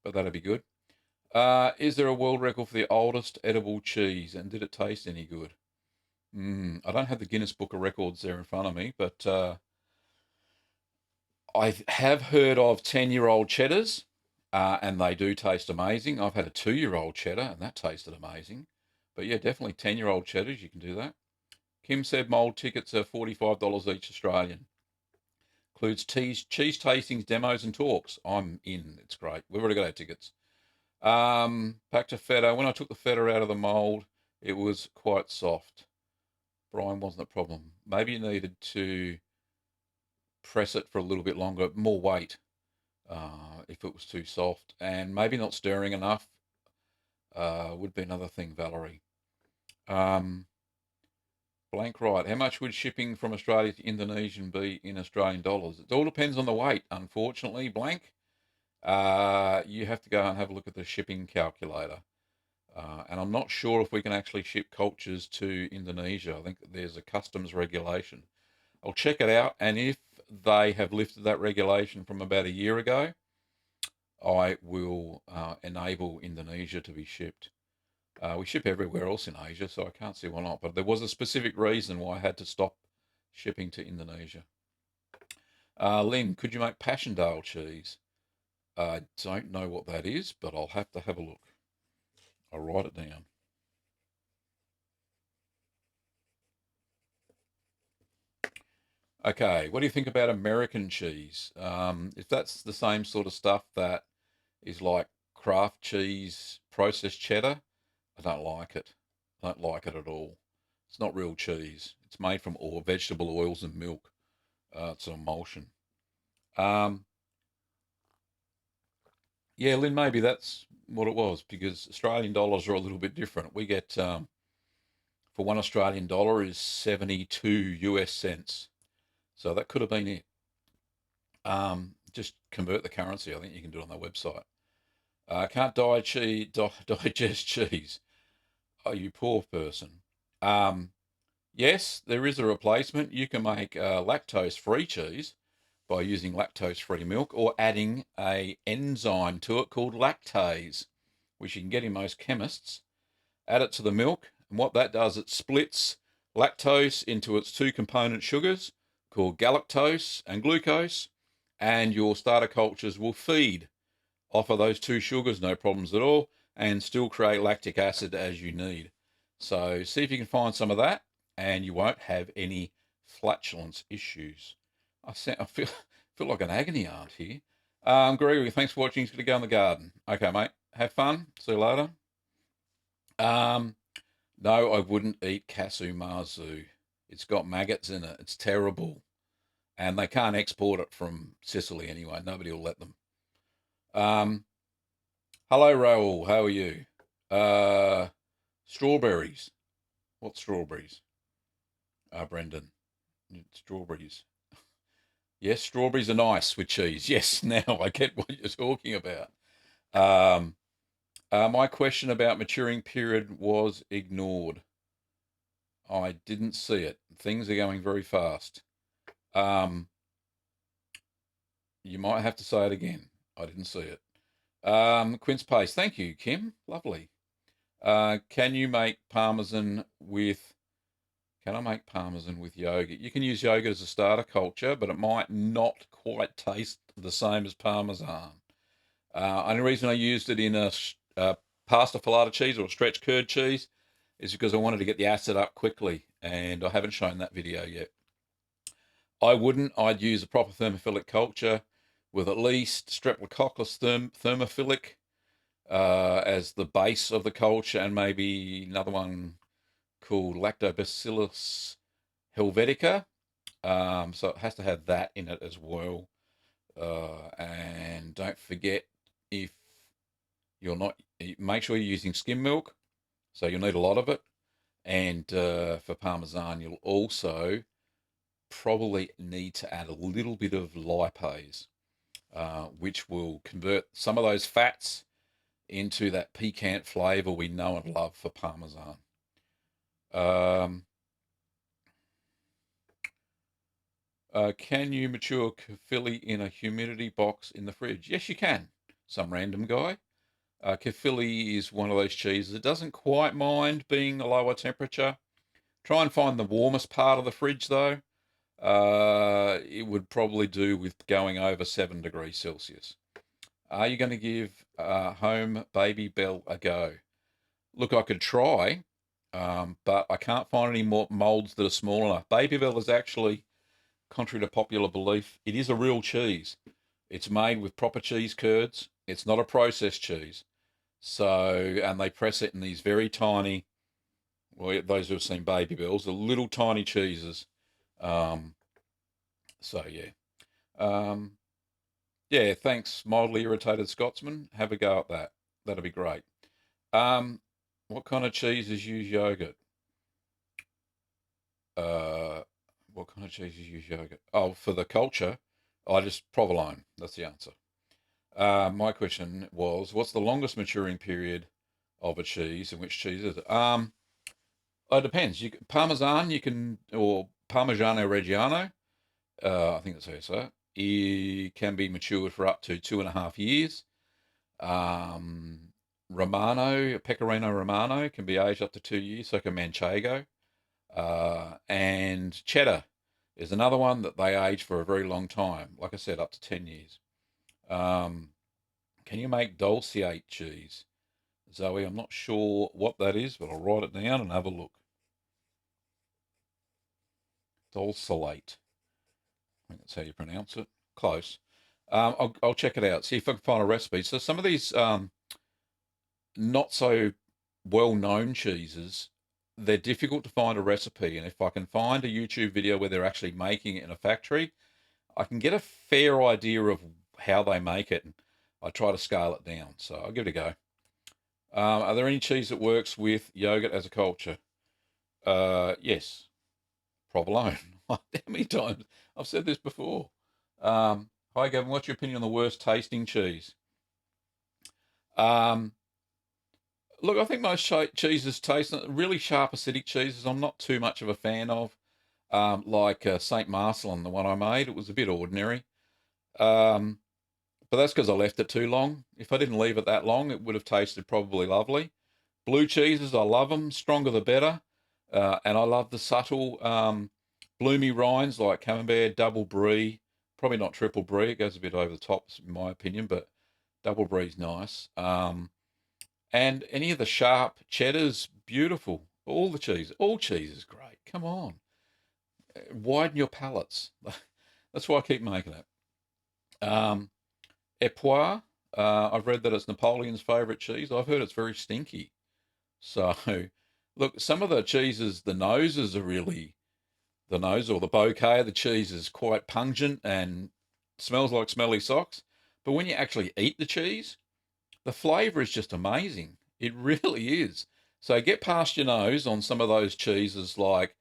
but that'd be good. Is there a world record for the oldest edible cheese, and did it taste any good? I don't have the Guinness Book of Records there in front of me, but I have heard of 10-year-old cheddars, and they do taste amazing. I've had a 2-year-old cheddar, and that tasted amazing. But yeah, definitely 10-year-old cheddars, you can do that. Kim said mould tickets are $45 each Australian. Includes cheese tastings, demos, and talks. I'm in. It's great. We've already got our tickets. Back to feta. When I took the feta out of the mould, it was quite soft. Brian, wasn't the problem. Maybe you needed to press it for a little bit longer, more weight, if it was too soft, and maybe not stirring enough would be another thing, Valerie. Blank right. How much would shipping from Australia to Indonesian be in Australian dollars? It all depends on the weight, unfortunately, Blank. You have to go and have a look at the shipping calculator. And I'm not sure if we can actually ship cultures to Indonesia. I think there's a customs regulation. I'll check it out, and if they have lifted that regulation from about a year ago, I will enable Indonesia to be shipped. We ship everywhere else in Asia, so I can't see why not. But there was a specific reason why I had to stop shipping to Indonesia. Lynn, could you make Passchendaele cheese? I don't know what that is, but I'll have to have a look. I'll write it down. Okay, what do you think about American cheese? If that's the same sort of stuff that is like craft cheese, processed cheddar, I don't like it. I don't like it at all. It's not real cheese. It's made from vegetable oils and milk. It's an emulsion. Um, yeah, Lynn, maybe that's what it was because Australian dollars are a little bit different. We get for $1 is 72 US cents. So that could have been it. Just convert the currency. I think you can do it on their website. Can't digest cheese. Oh, you poor person. Yes, there is a replacement. You can make lactose-free cheese by using lactose-free milk or adding a enzyme to it called lactase, which you can get in most chemists. Add it to the milk, and what that does, it splits lactose into its two component sugars called galactose and glucose, and your starter cultures will feed off of those two sugars, no problems at all, and still create lactic acid as you need. So see if you can find some of that, and you won't have any flatulence issues. I feel like an agony aunt here. Gregory, thanks for watching. He's going to go in the garden. Okay, mate. Have fun. See you later. No, I wouldn't eat casu marzu. It's got maggots in it. It's terrible. And they can't export it from Sicily anyway. Nobody will let them. Hello, Raoul. How are you? Strawberries. What strawberries? Brendan. Strawberries. Yes, strawberries are nice with cheese. Yes, now I get what you're talking about. My question about maturing period was ignored. I didn't see it. Things are going very fast. You might have to say it again. I didn't see it. Quince paste. Thank you, Kim. Lovely. Can you make parmesan with? Can I make parmesan with yogurt? You can use yogurt as a starter culture, but it might not quite taste the same as parmesan. Only reason I used it in a pasta filata cheese or a stretch curd cheese is because I wanted to get the acid up quickly, and I haven't shown that video yet. I wouldn't. I'd use a proper thermophilic culture with at least Streptococcus thermophilic as the base of the culture, and maybe another one called Lactobacillus helvetica. So it has to have that in it as well. And don't forget, if you're not, make sure you're using skim milk. So you'll need a lot of it. And for Parmesan, you'll also probably need to add a little bit of lipase, which will convert some of those fats into that piquant flavour we know and love for Parmesan. Can you mature Caerphilly in a humidity box in the fridge? Yes, you can. Some random guy. Caerphilly is one of those cheeses. It doesn't quite mind being a lower temperature. Try and find the warmest part of the fridge, though. It would probably do with going over 7 degrees Celsius. Are you going to give home Baby Bell a go? Look, I could try, but I can't find any more molds that are small enough. Baby Bell is actually, contrary to popular belief, it is a real cheese. It's made with proper cheese curds. It's not a processed cheese. So, and they press it in these very tiny, well, those who have seen Baby Bells, the little tiny cheeses. So, yeah. Yeah, thanks, mildly irritated Scotsman. Have a go at that. That'll be great. What kind of cheeses use yogurt? What kind of cheeses use yogurt? Oh, for the culture, I just provolone. That's the answer. My question was, what's the longest maturing period of a cheese, and which cheese is it? It depends. Parmesan, you can, or Parmigiano Reggiano, I think that's how you say it. It can be matured for up to 2.5 years. Um, Romano, Pecorino Romano can be aged up to 2 years, so can Manchego. And cheddar is another one that they age for a very long time. Like I said, up to 10 years. Um, can you make Dulce cheese? Zoe, I'm not sure what that is, but I'll write it down and have a look. Dulcelate. I think that's how you pronounce it. Close. I'll check it out, see if I can find a recipe. So some of these not so well-known cheeses, they're difficult to find a recipe. And if I can find a YouTube video where they're actually making it in a factory, I can get a fair idea of how they make it. And I try to scale it down. So I'll give it a go. Are there any cheese that works with yogurt as a culture? Yes, provolone. How many times? I've said this before. Hi, Gavin. What's your opinion on the worst tasting cheese? Um, Look, I think most cheeses taste really sharp acidic cheeses. I'm not too much of a fan of. Like Saint Marcelin, the one I made, it was a bit ordinary. Um, but that's because I left it too long. If I didn't leave it that long, it would have tasted probably lovely. Blue cheeses, I love them. Stronger the better. And I love the subtle, bloomy rinds like Camembert, Double Brie. Probably not Triple Brie. It goes a bit over the top, in my opinion, but Double Brie's nice. And any of the sharp cheddars, beautiful. All cheese is great. Come on, widen your palates. That's why I keep making it. Um, Epoire. I've read that it's Napoleon's favourite cheese. I've heard it's very stinky. So, look, some of the cheeses, the nose or the bouquet of the cheese is quite pungent and smells like smelly socks. But when you actually eat the cheese, the flavour is just amazing. It really is. So get past your nose on some of those cheeses like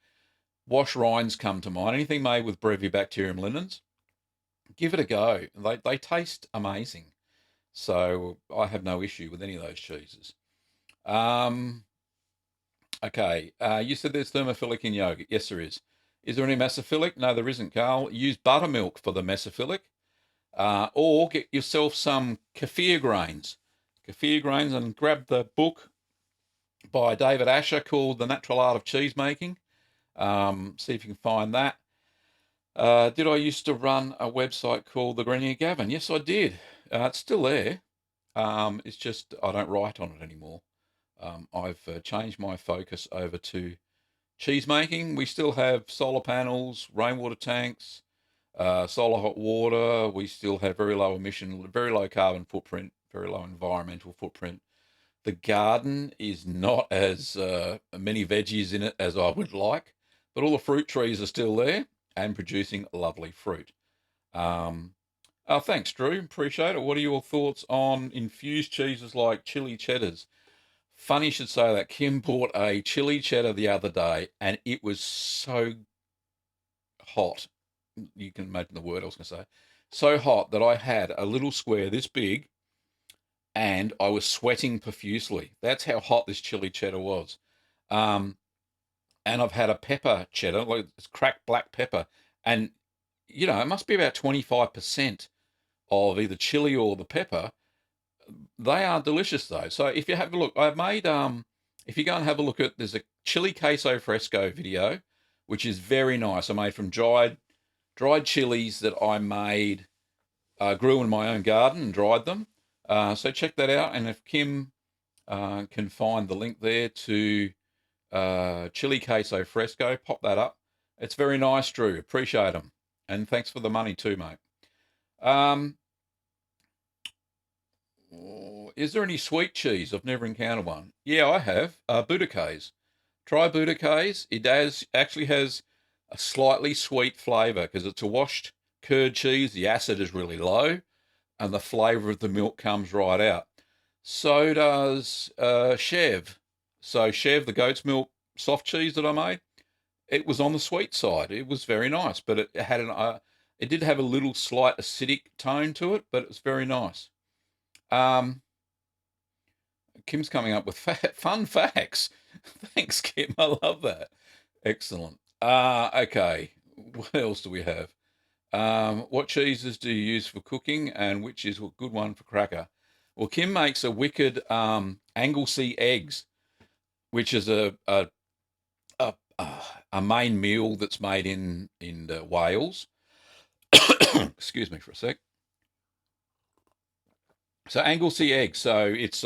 wash rinds come to mind. Anything made with Brevibacterium linens, give it a go. They taste amazing. So I have no issue with any of those cheeses. Um, okay, you said there's thermophilic in yogurt. Yes, there is. Is there any mesophilic? No, there isn't, Carl. Use buttermilk for the mesophilic, or get yourself some kefir grains. Kefir grains, and grab the book by David Asher called The Natural Art of Cheese Making. See if you can find that. Did I used to run a website called The Grenier Gavin? Yes, I did. It's still there. It's just I don't write on it anymore. I've changed my focus over to cheese making. We still have solar panels, rainwater tanks, solar hot water. We still have very low emission, very low carbon footprint, very low environmental footprint. The garden is not as many veggies in it as I would like, but all the fruit trees are still there and producing lovely fruit. Um, Thanks, Drew. Appreciate it. What are your thoughts on infused cheeses like chili cheddars? Funny you should say that. Kim bought a chili cheddar the other day, and it was so hot. You can imagine the word I was going to say. So hot that I had a little square this big, and I was sweating profusely. That's how hot this chili cheddar was. Um, and I've had a pepper cheddar, like it's cracked black pepper, and it must be about 25% of either chili or the pepper. They are delicious though. So if you have a look, I've made if you go and have a look at there's a chili queso fresco video, which is very nice. I made from dried chilies that I made, grew in my own garden and dried them. So check that out. And if Kim can find the link there to chili queso fresco, pop that up. It's very nice, Drew. Appreciate them. And thanks for the money too, mate. Um, is there any sweet cheese? I've never encountered one. Yeah, I have. Boudicaes. Try Boudicaes. It actually has a slightly sweet flavour because it's a washed curd cheese. The acid is really low, and the flavour of the milk comes right out. So does Chev. So Chev, the goat's milk soft cheese that I made, it was on the sweet side. It was very nice, but it did have a little slight acidic tone to it, but it was very nice. Um, Kim's coming up with fun facts. Thanks, Kim. I love that. Excellent. Okay. What else do we have? What cheeses do you use for cooking, and which is a good one for cracker? Well, Kim makes a wicked Anglesey eggs, which is a a main meal that's made in Wales. Excuse me for a sec. So Anglesey eggs. So it's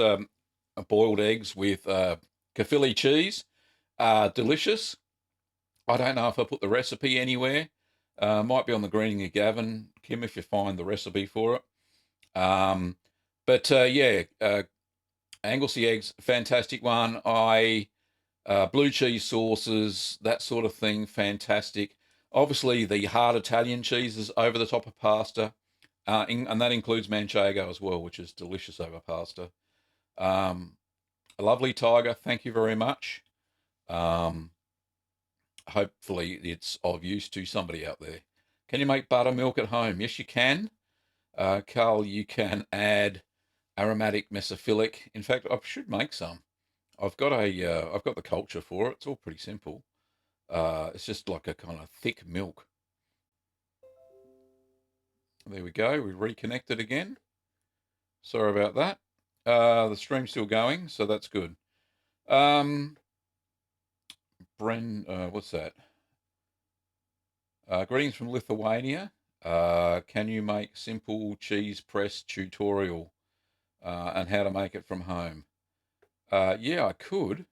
boiled eggs with Caerphilly cheese. Delicious. I don't know if I put the recipe anywhere. Might be on the greening of Gavin, Kim, if you find the recipe for it. But yeah, Anglesey eggs, fantastic one. Blue cheese sauces, that sort of thing, fantastic. Obviously, the hard Italian cheeses over the top of pasta, and that includes manchego as well, which is delicious over pasta. Um, a lovely tiger, thank you very much. Um, Hopefully, it's of use to somebody out there. Can you make buttermilk at home? Yes, you can. Carl, you can add aromatic mesophilic. In fact, I should make some. I've got the culture for it. It's all pretty simple. It's just like a kind of thick milk. There we go. We reconnected again. Sorry about that. The stream's still going, so that's good. Um, what's that? Greetings from Lithuania. Can you make simple cheese press tutorial and how to make it from home? Yeah, I could.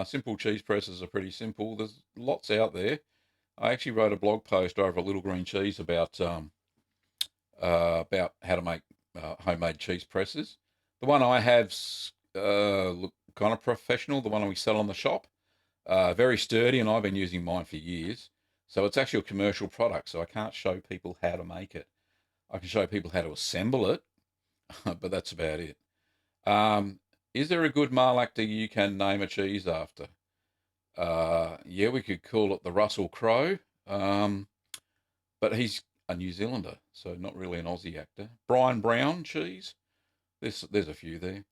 Simple cheese presses are pretty simple. There's lots out there. I actually wrote a blog post over at Little Green Cheese about how to make homemade cheese presses. The one I have's look kind of professional. The one we sell on the shop, very sturdy, and I've been using mine for years. So it's actually a commercial product. So I can't show people how to make it. I can show people how to assemble it, but that's about it. Um, is there a good Marlactor you can name a cheese after? Yeah, we could call it the Russell Crowe, but he's a New Zealander, so not really an Aussie actor. Brian Brown cheese. There's a few there.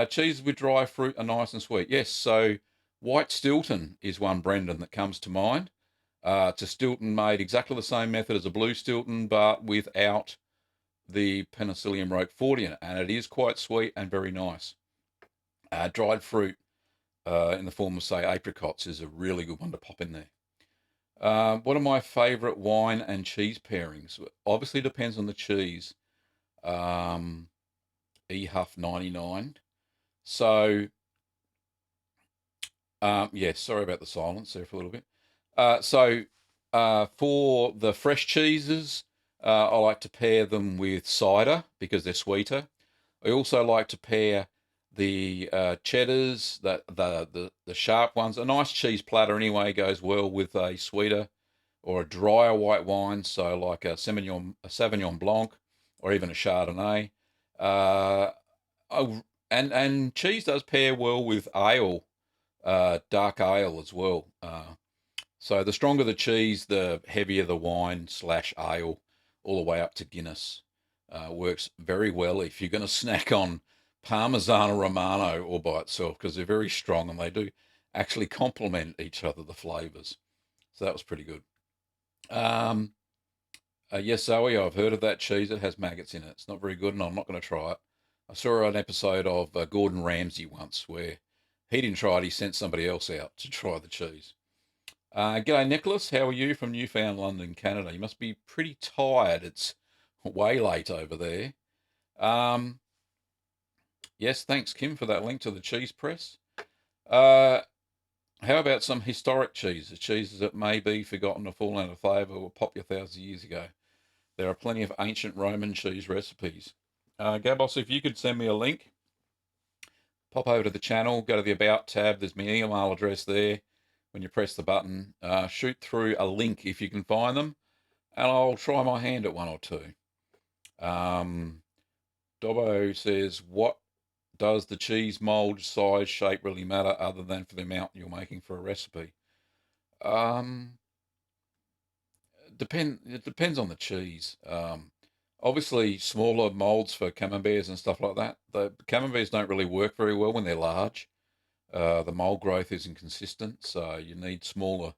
Cheese with dry fruit are nice and sweet. Yes, so white Stilton is one, Brendan, that comes to mind. It's a Stilton made exactly the same method as a blue Stilton, but without the Penicillium roqueforti in it, and it is quite sweet and very nice. Dried fruit in the form of, say, apricots is a really good one to pop in there. What are my favourite wine and cheese pairings? Obviously depends on the cheese. Huff 99. So, yeah, sorry about the silence there for a little bit. For the fresh cheeses, I like to pair them with cider because they're sweeter. I also like to pair the cheddars, the sharp ones. A nice cheese platter anyway goes well with a sweeter or a drier white wine, so like Sauvignon Blanc, or even a Chardonnay. Uh, and cheese does pair well with ale, dark ale as well. So the stronger the cheese, the heavier the wine slash ale, all the way up to Guinness. Works very well if you're going to snack on Parmesan or Romano all by itself, because they're very strong and they do actually complement each other, the flavours. So that was pretty good. Yes, Zoe, I've heard of that cheese. It has maggots in it. It's not very good, and I'm not going to try it. I saw an episode of Gordon Ramsay once where he didn't try it. He sent somebody else out to try the cheese. G'day, Nicholas. How are you from Newfoundland in Canada? You must be pretty tired. It's way late over there. Um, yes, thanks, Kim, for that link to the cheese press. How about some historic cheeses? Cheeses that may be forgotten or fallen out of favour or popular thousands of years ago. There are plenty of ancient Roman cheese recipes. Gabos, if you could send me a link, pop over to the channel, go to the About tab. There's my email address there. When you press the button, shoot through a link if you can find them, and I'll try my hand at one or two. Dobbo says, what does the cheese mold size shape really matter other than for the amount you're making for a recipe? It depends on the cheese. Obviously, smaller molds for camemberts and stuff like that. The camemberts don't really work very well when they're large. The mold growth isn't consistent, so you need smaller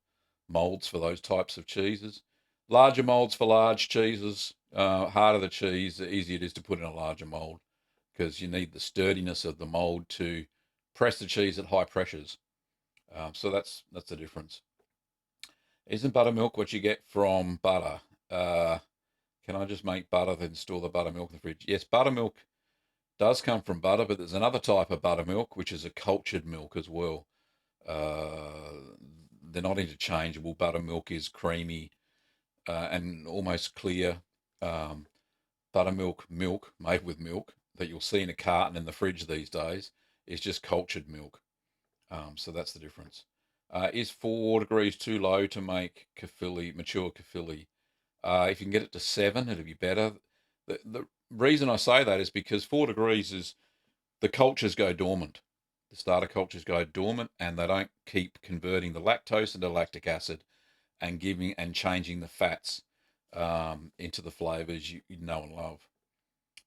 molds for those types of cheeses. Larger molds for large cheeses. Harder the cheese, the easier it is to put in a larger mold because you need the sturdiness of the mold to press the cheese at high pressures. So that's the difference. Isn't buttermilk what you get from butter? Can I just make butter then store the buttermilk in the fridge? Yes, buttermilk does come from butter, but there's another type of buttermilk which is a cultured milk as well. They're not interchangeable. Buttermilk is creamy and almost clear. Um, Buttermilk milk made with milk that you'll see in a carton in the fridge these days is just cultured milk. So that's the difference. Is 4 degrees too low to make kefili, mature kefili? If you can get it to 7, it'll be better. The reason I say that is because 4 degrees is the cultures go dormant. The starter cultures go dormant and they don't keep converting the lactose into lactic acid and giving and changing the fats into the flavors you know and love.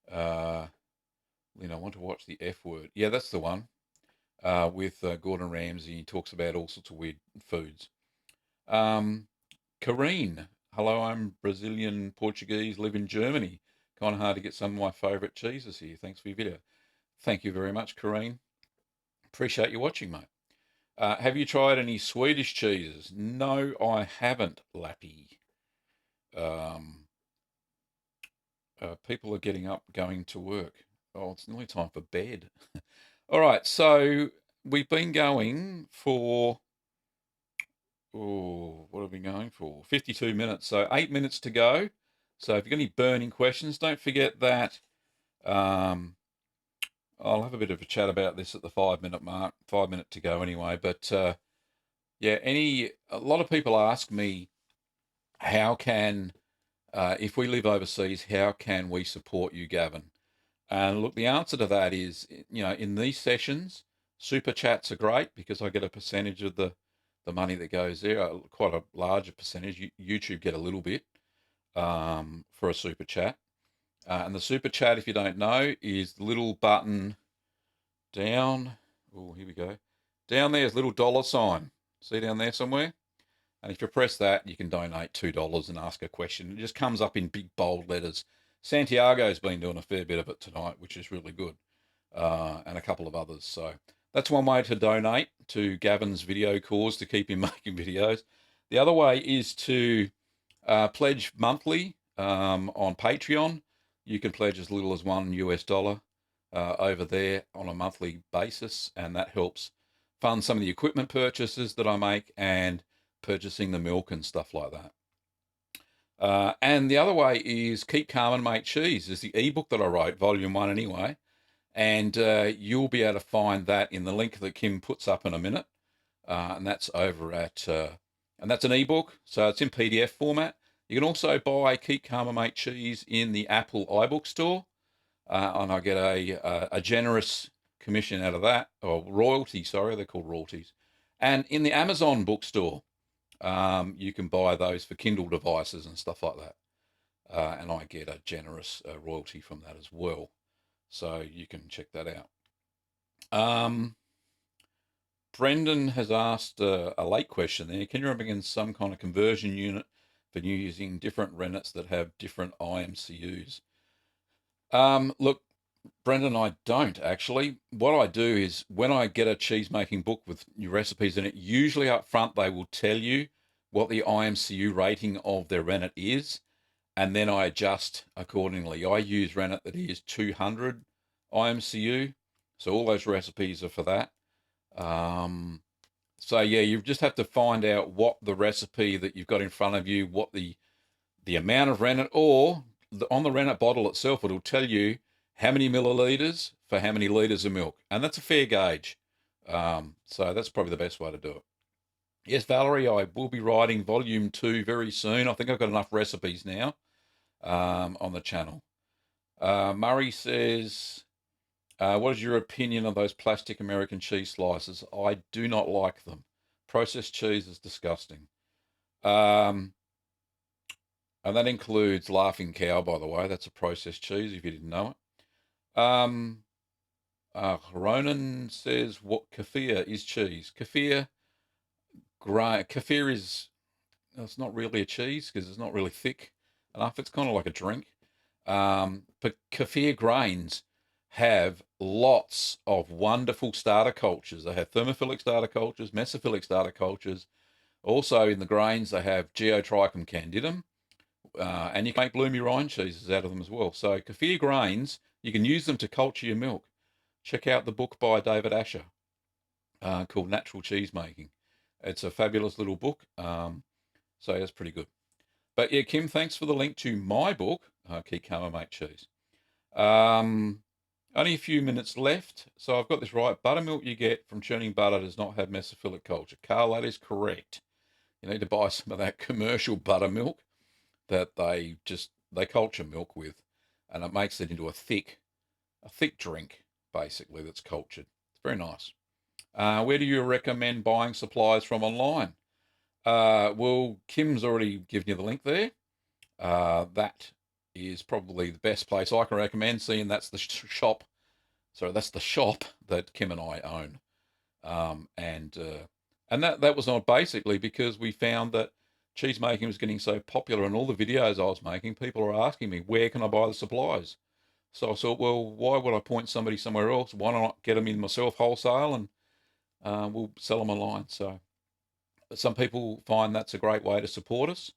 I want to watch the F Word. Yeah, that's the one with Gordon Ramsay. He talks about all sorts of weird foods. Kareen, hello, I'm Brazilian Portuguese, live in Germany. Kind of hard to get some of my favourite cheeses here. Thanks for your video. Thank you very much, Kareen. Appreciate you watching, mate. Have you tried any Swedish cheeses? No, I haven't, Lappy. People are getting up, going to work. Oh, it's nearly time for bed. All right, so we've been going for, what have we been going for? 52 minutes, so 8 minutes to go. So if you've got any burning questions, don't forget that I'll have a bit of a chat about this at the 5 minute mark, 5 minute to go anyway. But yeah, a lot of people ask me, how can, if we live overseas, how can we support you, Gavin? And look, the answer to that is, in these sessions, super chats are great because I get a percentage of the money that goes there, quite a larger percentage. YouTube get a little bit for a super chat. And the super chat, if you don't know, is the little button down. Oh, here we go. Down there is a little dollar sign. See down there somewhere? And if you press that, you can donate $2 and ask a question. It just comes up in big bold letters. Santiago's been doing a fair bit of it tonight, which is really good, and a couple of others. So that's one way to donate to Gavin's video cause to keep him making videos. The other way is to pledge monthly on Patreon. You can pledge as little as $1 over there on a monthly basis, and that helps fund some of the equipment purchases that I make and purchasing the milk and stuff like that. And the other way is Keep Calm and Make Cheese. Is the ebook that I wrote, volume 1 anyway, and you'll be able to find that in the link that Kim puts up in a minute, and that's over at and that's an ebook, so it's in PDF format. You can also buy Keep Calm and Make Cheese in the Apple iBook store, and I get a generous commission out of that, or royalty, sorry, they're called royalties. And in the Amazon bookstore, you can buy those for Kindle devices and stuff like that. And I get a generous royalty from that as well. So you can check that out. Brendan has asked a late question there. Can you remember again some kind of conversion unit for using different rennets that have different IMCUs? Look, Brendan, I don't actually. What I do is when I get a cheese making book with new recipes in it, usually up front they will tell you what the IMCU rating of their rennet is, and then I adjust accordingly. I use rennet that is 200 IMCU, so all those recipes are for that. So yeah, you just have to find out what the recipe that you've got in front of you, what the amount of rennet, or on the rennet bottle itself, it'll tell you how many milliliters for how many liters of milk, and that's a fair gauge. So that's probably the best way to do it. Yes, Valerie, I will be writing volume 2 very soon. I think I've got enough recipes now on the channel. Murray says, what is your opinion of those plastic American cheese slices? I do not like them. Processed cheese is disgusting. And that includes Laughing Cow, by the way. That's a processed cheese, if you didn't know it. Ronan says, what kefir is cheese? Kefir is it's not really a cheese because it's not really thick enough. It's kind of like a drink. But kefir grains have lots of wonderful starter cultures. They have thermophilic starter cultures, mesophilic starter cultures. Also in the grains, they have Geotrichum candidum, and you can make bloomy rind cheeses out of them as well. So kefir grains, you can use them to culture your milk. Check out the book by David Asher called Natural Cheese Making. It's a fabulous little book, so that's pretty good. But yeah, Kim, thanks for the link to my book, Keep Calm and Make Cheese. Only a few minutes left. So I've got this right. Buttermilk you get from churning butter does not have mesophilic culture. Carl, that is correct. You need to buy some of that commercial buttermilk that they culture milk with, and it makes it into a thick drink, basically, that's cultured. It's very nice. Where do you recommend buying supplies from online? Well, Kim's already given you the link there. That is probably the best place I can recommend, seeing that's the shop. Sorry, that's the shop that Kim and I own. And that was not basically because we found that cheese making was getting so popular, and all the videos I was making, people are asking me, where can I buy the supplies? So I thought, well, why would I point somebody somewhere else? Why not get them in myself wholesale, and we'll sell them online. So some people find that's a great way to support us,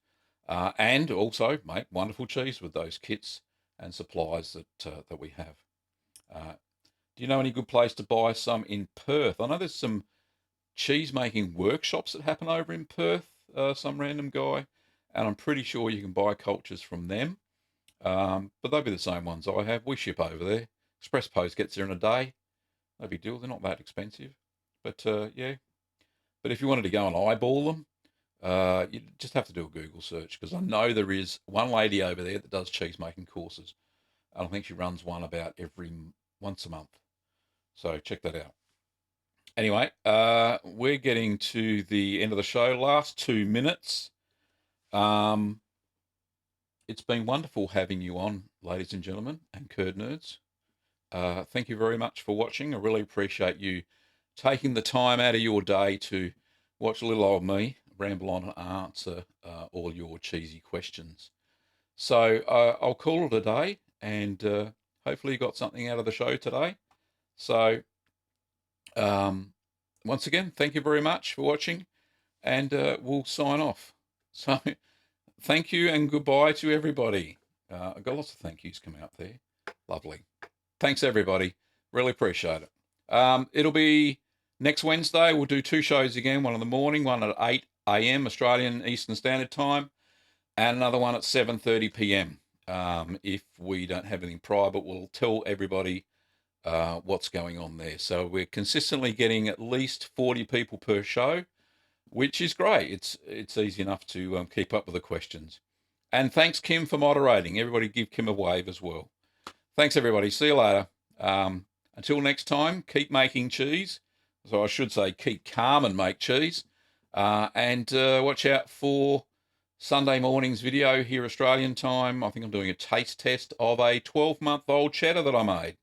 and also make wonderful cheese with those kits and supplies that we have. Do you know any good place to buy some in Perth? I know there's some cheese making workshops that happen over in Perth, some random guy, and I'm pretty sure you can buy cultures from them. But they'll be the same ones I have. We ship over there. Express Post gets there in a day. No big deal. They're not that expensive. But yeah. But if you wanted to go and eyeball them, you just have to do a Google search, because I know there is one lady over there that does cheese making courses. And I think she runs one about once a month. So check that out. Anyway, we're getting to the end of the show. Last 2 minutes. It's been wonderful having you on, ladies and gentlemen, and curd nerds. Thank you very much for watching. I really appreciate you taking the time out of your day to watch little old me ramble on and answer all your cheesy questions. So I'll call it a day, and hopefully you got something out of the show today. So once again, thank you very much for watching, and we'll sign off. So thank you and goodbye to everybody. I've got lots of thank yous come out there. Lovely. Thanks, everybody. Really appreciate it. It'll be next Wednesday. We'll do 2 shows again, one in the morning, one at 8 a.m. Australian Eastern Standard Time, and another one at 7:30 p.m. If we don't have anything prior, but we'll tell everybody what's going on there. So we're consistently getting at least 40 people per show, which is great. It's easy enough to keep up with the questions. And thanks, Kim, for moderating. Everybody give Kim a wave as well. Thanks, everybody. See you later. Until next time, keep making cheese. So I should say keep calm and make cheese. And watch out for Sunday morning's video here Australian time. I think I'm doing a taste test of a 12-month-old cheddar that I made.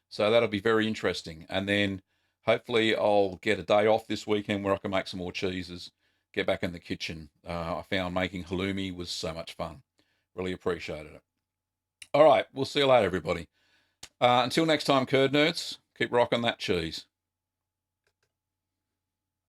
So that'll be very interesting. And then hopefully I'll get a day off this weekend where I can make some more cheeses, get back in the kitchen. I found making halloumi was so much fun. Really appreciated it. All right, we'll see you later, everybody. Until next time, curd nerds, keep rocking that cheese.